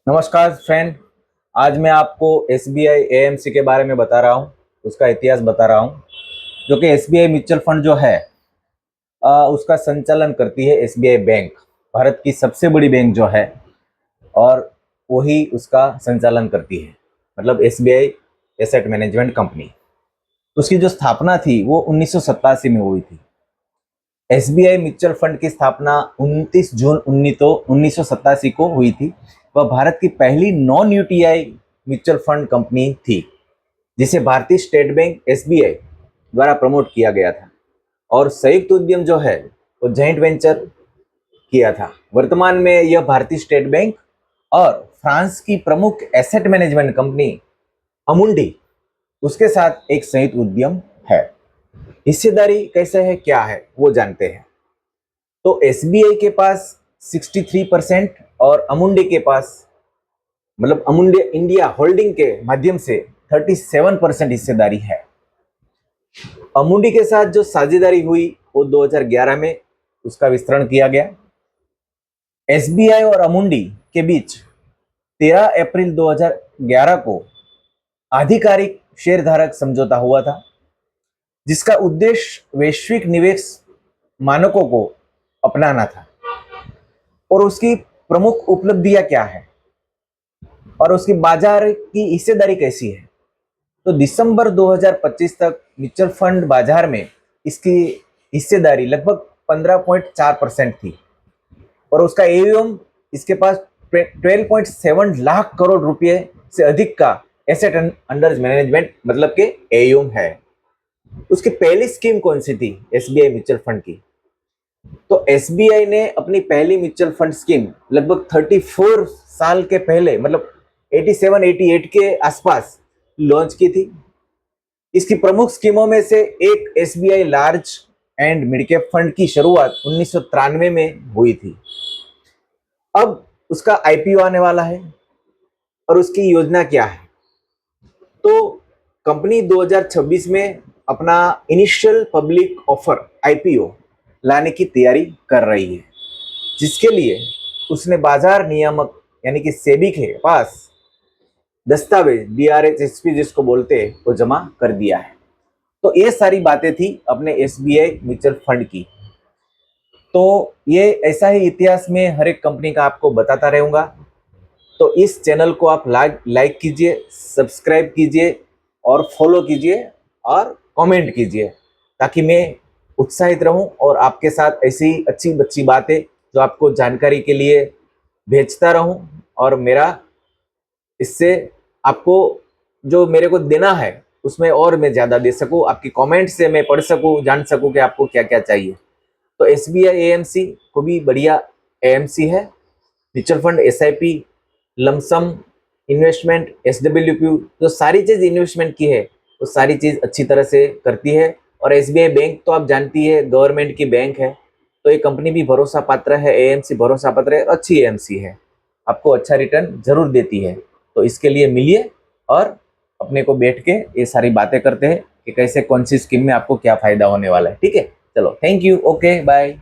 नमस्कार फ्रेंड। आज मैं आपको एसबीआई एएमसी के बारे में बता रहा हूँ, उसका इतिहास बता रहा हूँ। जो कि एसबीआई म्यूचुअल फंड जो है उसका संचालन करती है एसबीआई बैंक, भारत की सबसे बड़ी बैंक जो है, और वही उसका संचालन करती है, मतलब एसबीआई एसेट मैनेजमेंट कंपनी। उसकी जो स्थापना थी वो 1987 में हुई थी। एसबीआई म्यूचुअल फंड की स्थापना 29 जून 1987 को हुई थी। वह भारत की पहली non UTI mutual fund company थी, जिसे भारतीय स्टेट बैंक एसबीआई द्वारा प्रमोट किया गया था, और संयुक्त उद्यम जो है वो जॉइंट वेंचर किया था। वर्तमान में यह भारतीय स्टेट बैंक और फ्रांस की प्रमुख एसेट मैनेजमेंट कंपनी अमुंडी उसके साथ एक संयुक्त उद्यम है। हिस्सेदारी कैसे है, क्या है, वो जानते हैं। तो एसबीआई के पास 63% और अमुंडी के पास, मतलब अमुंडी इंडिया होल्डिंग के माध्यम से 37% हिस्सेदारी है। अमुंडी के साथ जो साझेदारी हुई वो 2011 में उसका विस्तरण किया गया। एसबीआई और अमुंडी के बीच 13 अप्रैल 2011 को आधिकारिक शेयरधारक समझौता हुआ था, जिसका उद्देश्य वैश्विक निवेश मानकों को अपनाना था। और उसकी प्रमुख उपलब्धियां क्या है और उसकी बाजार की हिस्सेदारी कैसी है। तो दिसंबर 2025 तक म्यूचुअल फंड बाजार में इसकी हिस्सेदारी लगभग 15.4% थी, और उसका एयूएम इसके पास 12.7 लाख करोड़ रुपए से अधिक का एसेट अंडर मैनेजमेंट, मतलब के एयूएम है। उसकी पहली स्कीम कौन सी थी एसबीआई म्यूचुअल फंड की? तो एसबीआई ने अपनी पहली म्यूचुअल फंड स्कीम लगभग 34 साल के पहले, मतलब 87-88 के आसपास लॉन्च की थी। इसकी प्रमुख स्कीमों में से एक SBI large and mid cap fund की शुरुआत 1993 में हुई थी। अब उसका आईपीओ आने वाला है, और उसकी योजना क्या है? तो कंपनी 2026 में अपना इनिशियल पब्लिक ऑफर आईपीओ लाने की तैयारी कर रही है, जिसके लिए उसने बाजार नियामक यानी कि सेबी के पास दस्तावेज डीआरएचएसपी जिसको बोलते हैं वो जमा कर दिया है। तो ये सारी बातें थी अपने एसबीआई म्यूचुअल फंड की। तो ये ऐसा ही इतिहास में हर एक कंपनी का आपको बताता रहूंगा। तो इस चैनल को आप लाइक कीजिए, सब्सक्राइब कीजिए और फॉलो कीजिए और कमेंट कीजिए, ताकि मैं उत्साहित रहूं और आपके साथ ऐसी अच्छी अच्छी बातें जो आपको जानकारी के लिए भेजता रहूं, और मेरा इससे आपको जो मेरे को देना है उसमें और मैं ज़्यादा दे सकूं। आपकी कमेंट से मैं पढ़ सकूं, जान सकूं कि आपको क्या क्या चाहिए। तो एसबीआई एएमसी को भी बढ़िया एएमसी है। Mutual fund, SIP, lump sum investment, SWP, जो सारी चीज़ इन्वेस्टमेंट की है वो सारी चीज़ अच्छी तरह से करती है। और एसबीआई बैंक तो आप जानती है गवर्नमेंट की बैंक है, तो ये कंपनी भी भरोसा पात्र है, एएमसी भरोसा पात्र है, अच्छी एएमसी है, आपको अच्छा रिटर्न जरूर देती है। तो इसके लिए मिलिए और अपने को बैठ के ये सारी बातें करते हैं कि कैसे कौन सी स्कीम में आपको क्या फायदा होने वाला है। ठीक है, चलो, थैंक यू, ओके, बाय।